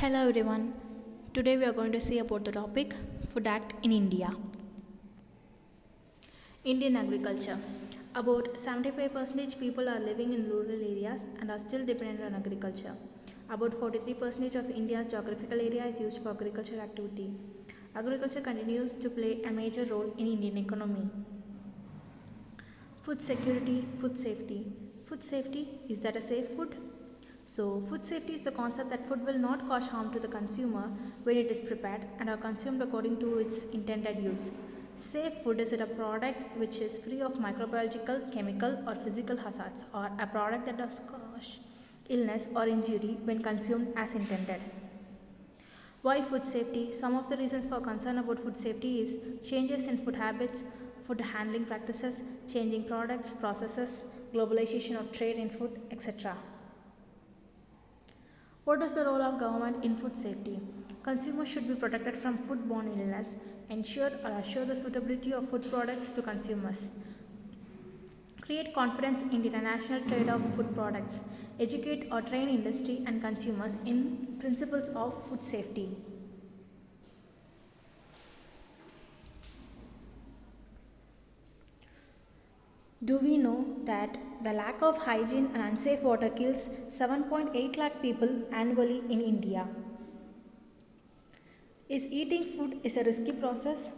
Hello everyone. Today we are going to see about the topic Food Act in India. Indian agriculture. About 75% people are living in rural areas and are still dependent on agriculture. About 43% of India's geographical area is used for agricultural activity. Agriculture continues to play a major role in Indian economy. Food security, food safety. Food safety, is that a safe food? So, food safety is the concept that food will not cause harm to the consumer when it is prepared and are consumed according to its intended use. Safe food is a product which is free of microbiological, chemical, or physical hazards, or a product that does cause illness or injury when consumed as intended. Why food safety? Some of the reasons for concern about food safety is changes in food habits, food handling practices, changing products, processes, globalization of trade in food, etc. What is the role of government in food safety? Consumers should be protected from foodborne illness, ensure or assure the suitability of food products to consumers, create confidence in the international trade of food products, educate or train industry and consumers in principles of food safety. Do we know that the lack of hygiene and unsafe water kills 7.8 lakh people annually in India? Is eating food is a risky process?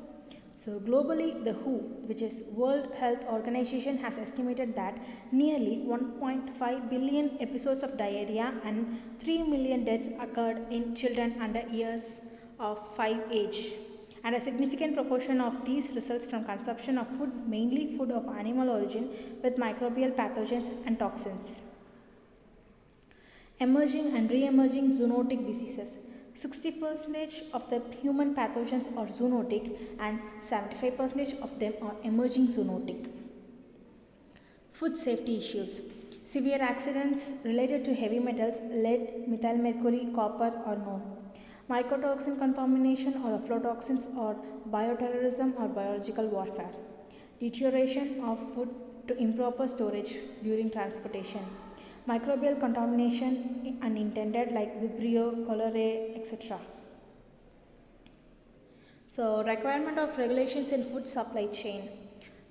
So globally, the WHO, which is World Health Organization, has estimated that nearly 1.5 billion episodes of diarrhea and 3 million deaths occurred in children under years of 5 age. And a significant proportion of these results from consumption of food, mainly food of animal origin with microbial pathogens and toxins. Emerging and re-emerging zoonotic diseases. 60% of the human pathogens are zoonotic and 75% of them are emerging zoonotic. Food safety issues. Severe accidents related to heavy metals, lead, methylmercury, copper are known. Mycotoxin contamination or aflatoxins or bioterrorism or biological warfare. Deterioration of food to improper storage during transportation. Microbial contamination unintended like Vibrio, cholerae, etc. So, requirement of regulations in food supply chain.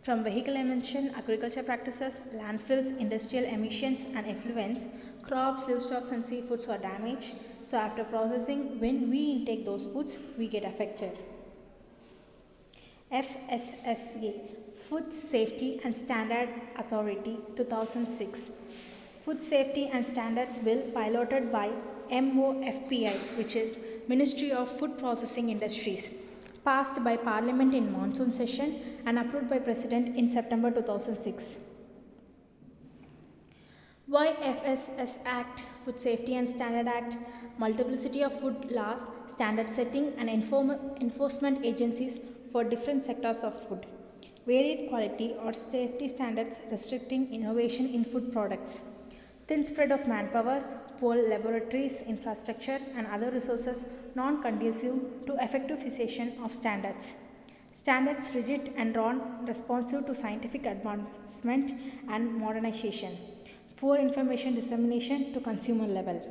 From vehicle emission, agriculture practices, landfills, industrial emissions and effluents, crops, livestock and seafoods are damaged. So after processing, when we intake those foods, we get affected. FSSA, Food Safety and Standard Authority, 2006. Food Safety and Standards Bill piloted by MOFPI, which is Ministry of Food Processing Industries, passed by Parliament in monsoon session and approved by President in September 2006. Why FSS Act, Food Safety and Standard Act? Multiplicity of food laws, standard setting and enforcement agencies for different sectors of food. Varied quality or safety standards restricting innovation in food products. Thin spread of manpower, poor laboratories, infrastructure and other resources non-conducive to effective fixation of standards. Standards rigid and non-responsive to scientific advancement and modernization. Poor information dissemination to consumer level.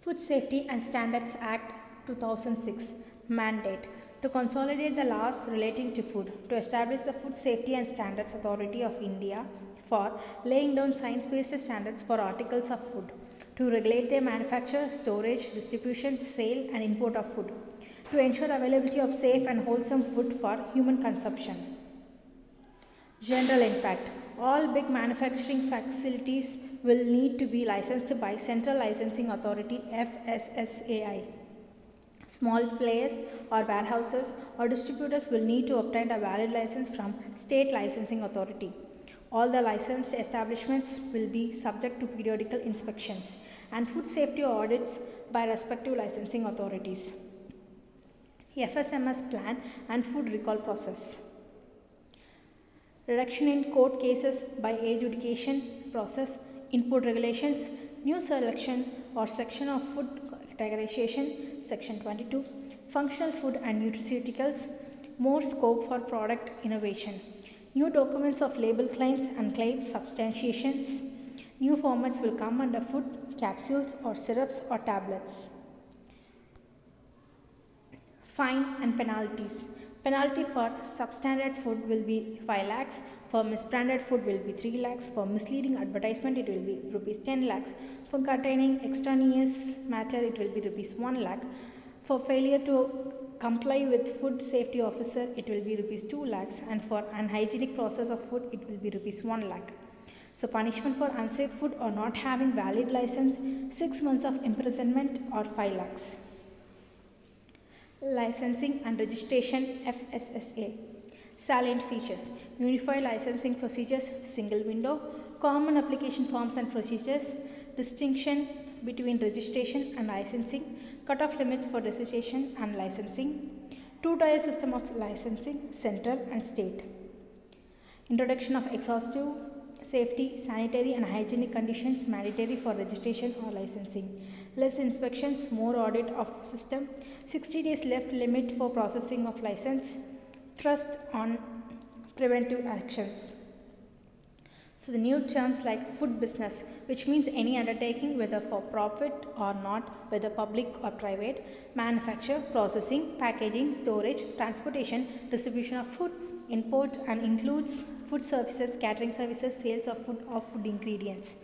Food Safety and Standards Act 2006 mandate to consolidate the laws relating to food, to establish the Food Safety and Standards Authority of India for laying down science-based standards for articles of food, to regulate their manufacture, storage, distribution, sale and import of food, to ensure availability of safe and wholesome food for human consumption. General impact. All big manufacturing facilities will need to be licensed by Central Licensing Authority FSSAI. Small players or warehouses or distributors will need to obtain a valid license from State Licensing Authority. All the licensed establishments will be subject to periodical inspections and food safety audits by respective licensing authorities. FSMS plan and food recall process. Reduction in court cases by adjudication process, input regulations, new selection or section of food categorization, section 22, functional food and nutraceuticals, more scope for product innovation, new documents of label claims and claim substantiations, New formats will come under food, capsules or syrups or tablets. Fine and penalties. Penalty for substandard food will be 5 lakhs, for misbranded food will be 3 lakhs, for misleading advertisement it will be rupees 10 lakhs, for containing extraneous matter it will be rupees 1 lakh, for failure to comply with food safety officer it will be rupees 2 lakhs, and for unhygienic process of food it will be rupees 1 lakh. So punishment for unsafe food or not having valid license, 6 months of imprisonment or 5 lakhs. Licensing and registration FSSA. Salient features: unified licensing procedures, single window, common application forms and procedures, distinction between registration and licensing, cutoff limits for registration and licensing, two-tier system of licensing, central and state. Introduction of exhaustive safety, sanitary and hygienic conditions mandatory for registration or licensing. Less inspections, more audit of system. 60 days left limit for processing of license. Thrust on preventive actions. So the new terms like food business, which means any undertaking whether for profit or not, whether public or private, manufacture, processing, packaging, storage, transportation, distribution of food, import and includes food services, catering services, sales of food ingredients.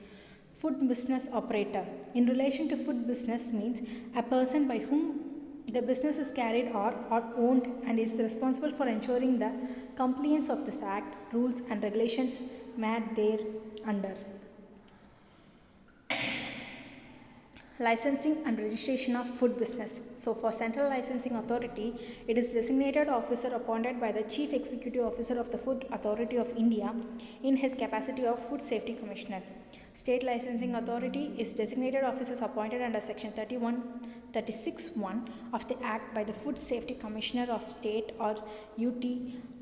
Food business operator. In relation to food business means a person by whom the business is carried or owned and is responsible for ensuring the compliance of this act, rules and regulations made there under. Licensing and registration of food business. So for Central Licensing Authority, it is designated officer appointed by the Chief Executive Officer of the Food Authority of India in his capacity of Food Safety Commissioner. State Licensing Authority is designated officers appointed under section 36(1) of the Act by the Food Safety Commissioner of State or UT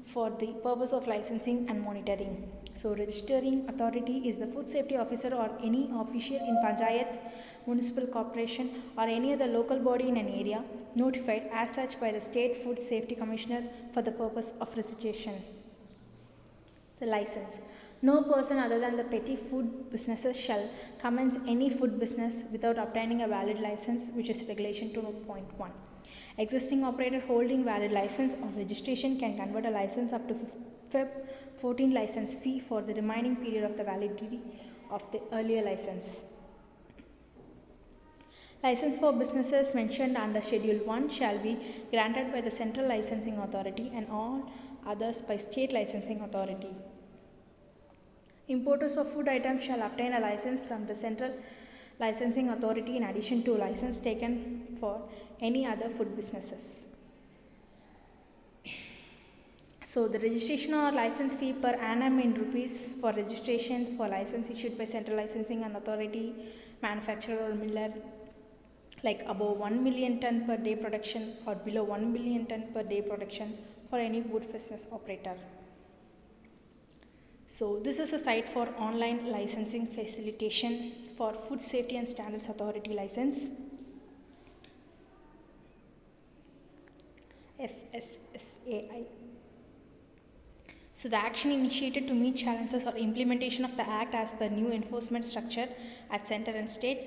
for the purpose of licensing and monitoring. So registering authority is the food safety officer or any official in panchayats, municipal corporation or any other local body in an area notified as such by the State Food Safety Commissioner for the purpose of registration. The license. No person other than the petty food businesses shall commence any food business without obtaining a valid license, which is regulation 2.1. Existing operator holding valid license or registration can convert a license up to Feb 14 license fee for the remaining period of the validity of the earlier license. License for businesses mentioned under Schedule 1 shall be granted by the Central Licensing Authority and all others by State Licensing Authority. Importers of food items shall obtain a license from the Central Licensing Authority in addition to license taken for any other food businesses. So the registration or license fee per annum in rupees for registration for license issued by Central Licensing and Authority, manufacturer or miller, like above 1 million ton per day production or below 1 million ton per day production for any food business operator. So this is a site for online licensing facilitation for Food Safety and Standards Authority license, FSSAI. So the action initiated to meet challenges or implementation of the Act as per new enforcement structure at center and states,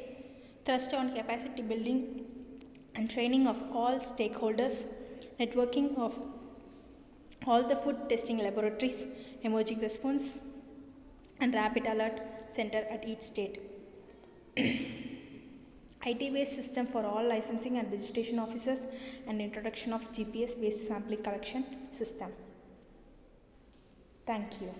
thrust on capacity building and training of all stakeholders, networking of all the food testing laboratories, emerging response and rapid alert center at each state. IT-based system for all licensing and registration officers and introduction of GPS-based sampling collection system. Thank you.